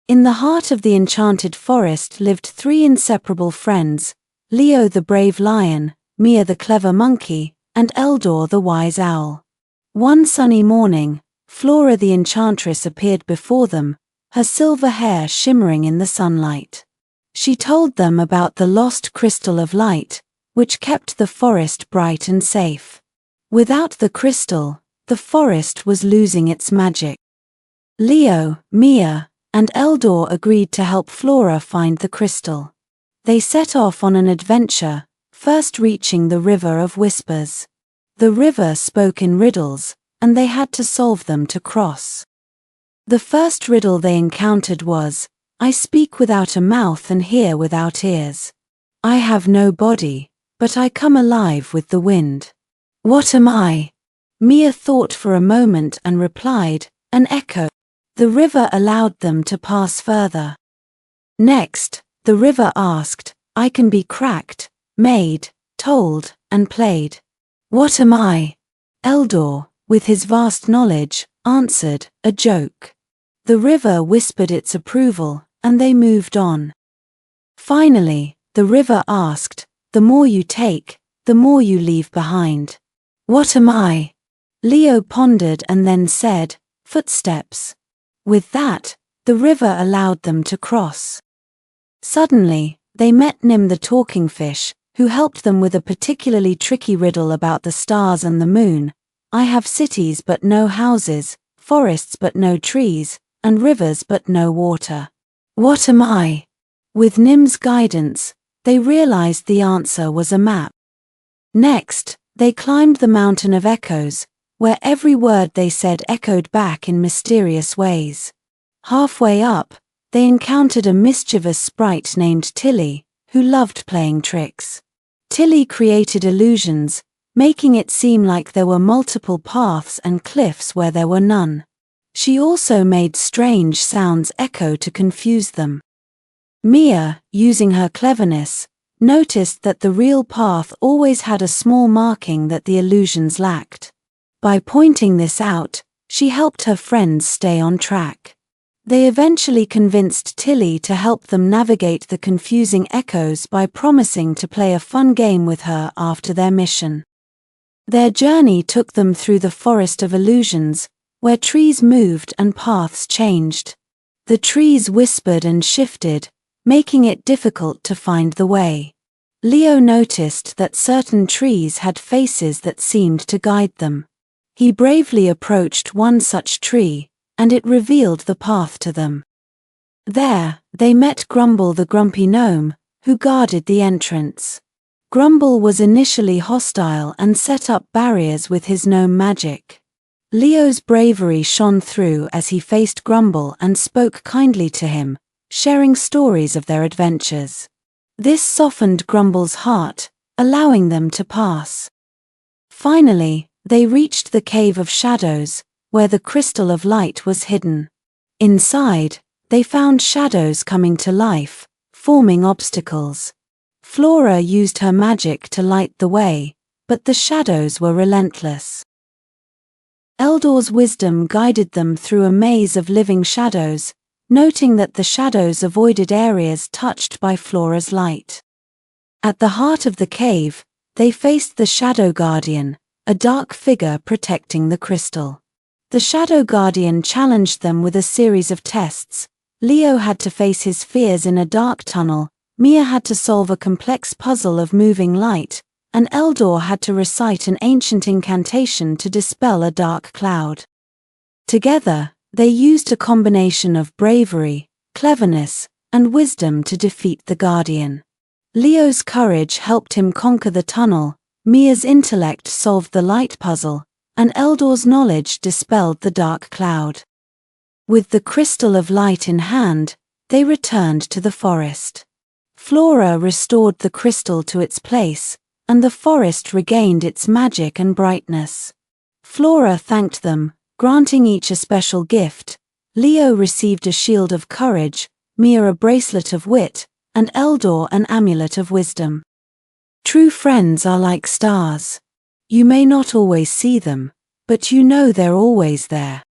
In the heart of the enchanted forest lived three inseparable friends: Leo the brave lion, Mia the clever monkey, and Eldor the wise owl. One sunny morning, Flora the enchantress appeared before them, her silver hair shimmering in the sunlight. She told them about the lost crystal of light, which kept the forest bright and safe. Without the crystal, the forest was losing its magic. Leo, Mia, and Eldor agreed to help Flora find the crystal. They set off on an adventure, first reaching the River of Whispers. The river spoke in riddles, and they had to solve them to cross. The first riddle they encountered was, "I speak without a mouth and hear without ears. I have no body, but I come alive with the wind. What am I?" Mia thought for a moment and replied, "An echo." The river allowed them to pass further. Next, the river asked, "I can be cracked, made, told, and played. What am I?" Eldor, with his vast knowledge, answered, "A joke." The river whispered its approval, and they moved on. Finally, the river asked, "The more you take, the more you leave behind. What am I?" Leo pondered and then said, "Footsteps." With that, the river allowed them to cross. Suddenly, they met Nim the talking fish, who helped them with a particularly tricky riddle about the stars and the moon. "I have cities but no houses, forests but no trees, and rivers but no water. What am I?" With Nim's guidance, they realized the answer was a map. Next, they climbed the Mountain of Echoes, where every word they said echoed back in mysterious ways. Halfway up, they encountered a mischievous sprite named Tilly, who loved playing tricks. Tilly created illusions, making it seem like there were multiple paths and cliffs where there were none. She also made strange sounds echo to confuse them. Mia, using her cleverness, noticed that the real path always had a small marking that the illusions lacked. By pointing this out, she helped her friends stay on track. They eventually convinced Tilly to help them navigate the confusing echoes by promising to play a fun game with her after their mission. Their journey took them through the Forest of Illusions, where trees moved and paths changed. The trees whispered and shifted, making it difficult to find the way. Leo noticed that certain trees had faces that seemed to guide them. He bravely approached one such tree, and it revealed the path to them. There, they met Grumble the grumpy gnome, who guarded the entrance. Grumble was initially hostile and set up barriers with his gnome magic. Leo's bravery shone through as he faced Grumble and spoke kindly to him, sharing stories of their adventures. This softened Grumble's heart, allowing them to pass. Finally, they reached the Cave of Shadows, where the crystal of light was hidden. Inside, they found shadows coming to life, forming obstacles. Flora used her magic to light the way, but the shadows were relentless. Eldor's wisdom guided them through a maze of living shadows, noting that the shadows avoided areas touched by Flora's light. At the heart of the cave, they faced the Shadow Guardian, a dark figure protecting the crystal. The Shadow Guardian challenged them with a series of tests. Leo had to face his fears in a dark tunnel, Mia had to solve a complex puzzle of moving light, and Eldor had to recite an ancient incantation to dispel a dark cloud. Together, they used a combination of bravery, cleverness, and wisdom to defeat the Guardian. Leo's courage helped him conquer the tunnel, Mia's intellect solved the light puzzle, and Eldor's knowledge dispelled the dark cloud. With the crystal of light in hand, they returned to the forest. Flora restored the crystal to its place, and the forest regained its magic and brightness. Flora thanked them, granting each a special gift. Leo received a shield of courage, Mia a bracelet of wit, and Eldor an amulet of wisdom. True friends are like stars. You may not always see them, but you know they're always there.